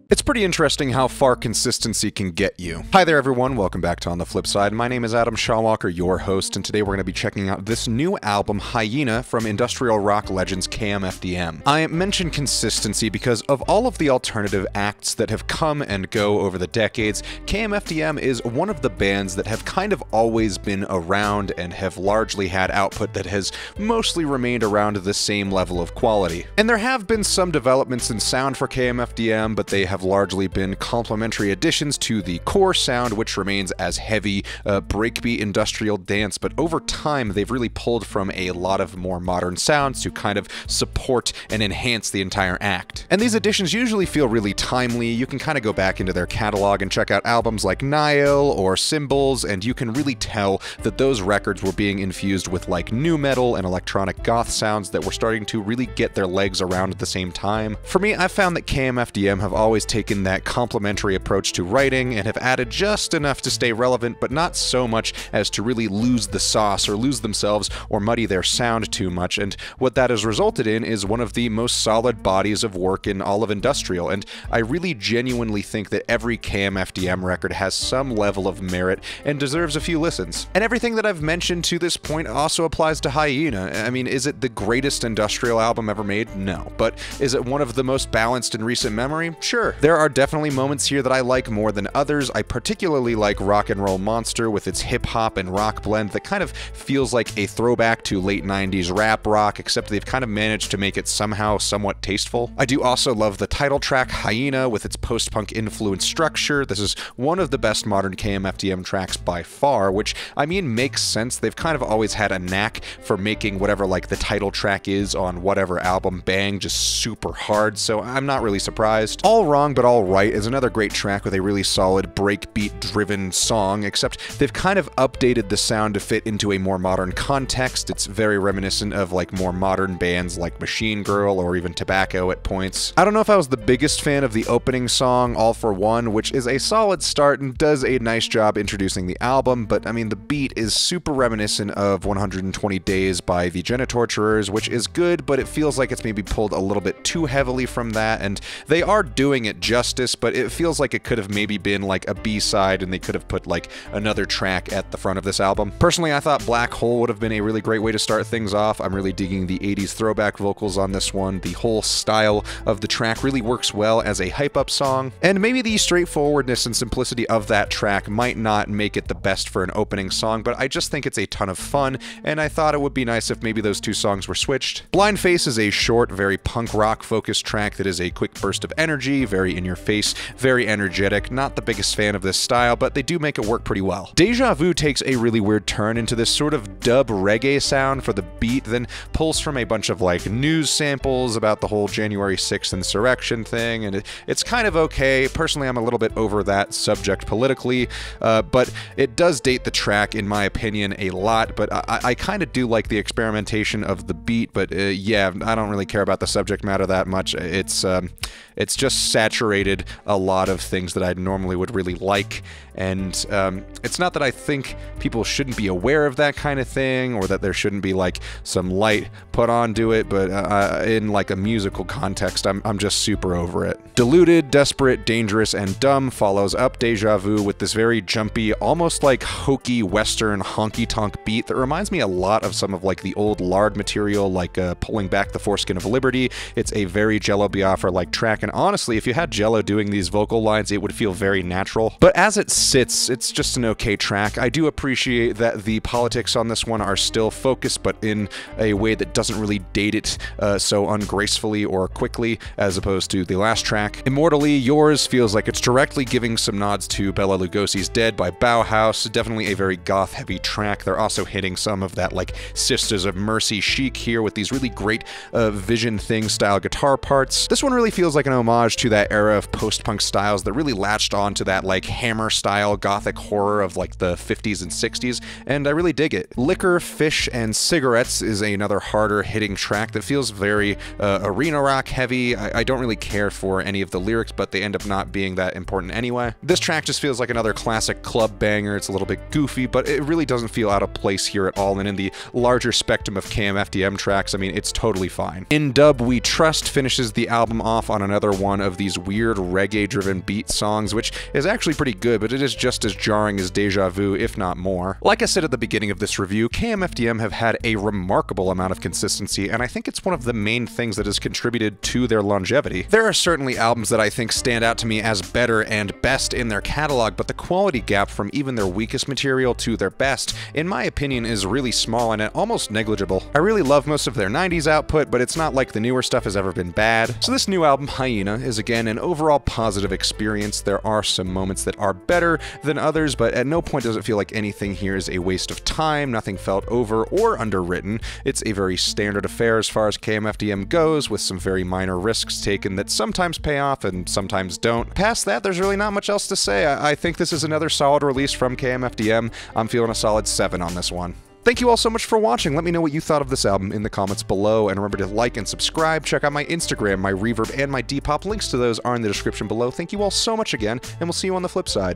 It's pretty interesting how far consistency can get you. Hi there everyone, welcome back to On the Flip Side. My name is Adam Shawwalker, your host, and today we're going to be checking out this new album, Hyena, from industrial rock legends KMFDM. I mention consistency because of all of the alternative acts that have come and go over the decades, KMFDM is one of the bands that have kind of always been around and have largely had output that has mostly remained around the same level of quality. And there have been some developments in sound for KMFDM, but they have largely been complementary additions to the core sound, which remains as heavy, breakbeat industrial dance, but over time they've really pulled from a lot of more modern sounds to kind of support and enhance the entire act. And these additions usually feel really timely. You can kind of go back into their catalog and check out albums like Nihil or Symbols, and you can really tell that those records were being infused with like nu metal and electronic goth sounds that were starting to really get their legs around at the same time. For me, I've found that KMFDM have always taken that complementary approach to writing and have added just enough to stay relevant, but not so much as to really lose the sauce or lose themselves or muddy their sound too much. And what that has resulted in is one of the most solid bodies of work in all of industrial. And I really genuinely think that every KMFDM record has some level of merit and deserves a few listens. And everything that I've mentioned to this point also applies to Hyena. I mean, is it the greatest industrial album ever made? No. But is it one of the most balanced in recent memory? Sure. There are definitely moments here that I like more than others. I particularly like Rock and Roll Monster with its hip-hop and rock blend that kind of feels like a throwback to late 90s rap rock, except they've kind of managed to make it somehow somewhat tasteful. I do also love the title track, Hyena, with its post-punk influenced structure. This is one of the best modern KMFDM tracks by far, which, I mean, makes sense. They've kind of always had a knack for making whatever like the title track is on whatever album bang just super hard, so I'm not really surprised. All Wrong But All Right is another great track with a really solid breakbeat-driven song, except they've kind of updated the sound to fit into a more modern context. It's very reminiscent of like more modern bands like Machine Girl or even Tobacco at points. I don't know if I was the biggest fan of the opening song, All For One, which is a solid start and does a nice job introducing the album, but I mean the beat is super reminiscent of 120 Days by the Genitorturers, which is good, but it feels like it's maybe pulled a little bit too heavily from that, and they are doing it justice, but it feels like it could have maybe been like a B-side and they could have put like another track at the front of this album. Personally, I thought Black Hole would have been a really great way to start things off. I'm really digging the 80s throwback vocals on this one. The whole style of the track really works well as a hype-up song, and maybe the straightforwardness and simplicity of that track might not make it the best for an opening song, but I just think it's a ton of fun, and I thought it would be nice if maybe those two songs were switched. Blind Face is a short, very punk rock focused track that is a quick burst of energy, very in your face, very energetic. Not the biggest fan of this style, but they do make it work pretty well. Deja Vu takes a really weird turn into this sort of dub reggae sound for the beat, then pulls from a bunch of like news samples about the whole January 6th insurrection thing, and it's kind of okay. Personally, I'm a little bit over that subject politically, but it does date the track, in my opinion, a lot, but I kind of do like the experimentation of the beat, but yeah, I don't really care about the subject matter that much. It's just saturated a lot of things that I normally would really like, and it's not that I think people shouldn't be aware of that kind of thing or that there shouldn't be like some light put onto it, but in like a musical context, I'm just super over it. Deluded, Desperate, Dangerous, and Dumb follows up Deja Vu with this very jumpy, almost like hokey western honky-tonk beat that reminds me a lot of some of like the old Lard material, like Pulling Back the Foreskin of Liberty. It's a very Jello Biafra-like track, and honestly, if you had Jello doing these vocal lines, it would feel very natural. But as it sits, it's just an okay track. I do appreciate that the politics on this one are still focused, but in a way that doesn't really date it so ungracefully or quickly, as opposed to the last track. Immortally Yours feels like it's directly giving some nods to Bela Lugosi's Dead by Bauhaus. Definitely a very goth-heavy track. They're also hitting some of that like Sisters of Mercy chic here with these really great Vision Thing style guitar parts. This one really feels like an homage to that era of post-punk styles that really latched on to that like Hammer style gothic horror of like the 50s and 60s, and I really dig it. Liquor, Fish, and Cigarettes is another harder hitting track that feels very arena rock heavy. I don't really care for any of the lyrics, but they end up not being that important anyway. This track just feels like another classic club banger. It's a little bit goofy, but it really doesn't feel out of place here at all, and in the larger spectrum of KMFDM tracks, I mean, it's totally fine. In Dub We Trust finishes the album off on another one of these these weird reggae-driven beat songs, which is actually pretty good, but it is just as jarring as Deja Vu, if not more. Like I said at the beginning of this review, KMFDM have had a remarkable amount of consistency, and I think it's one of the main things that has contributed to their longevity. There are certainly albums that I think stand out to me as better and best in their catalog, but the quality gap from even their weakest material to their best, in my opinion, is really small and almost negligible. I really love most of their 90s output, but it's not like the newer stuff has ever been bad. So this new album, Hyena, is again an overall positive experience. There are some moments that are better than others, but at no point does it feel like anything here is a waste of time. Nothing felt over or underwritten. It's a very standard affair as far as KMFDM goes, with some very minor risks taken that sometimes pay off and sometimes don't. Past that, there's really not much else to say. I think this is another solid release from KMFDM. I'm feeling a solid 7 on this one. Thank you all so much for watching. Let me know what you thought of this album in the comments below, and remember to like and subscribe. Check out my Instagram, my Reverb, and my Depop. Links to those are in the description below. Thank you all so much again, and we'll see you on the flip side.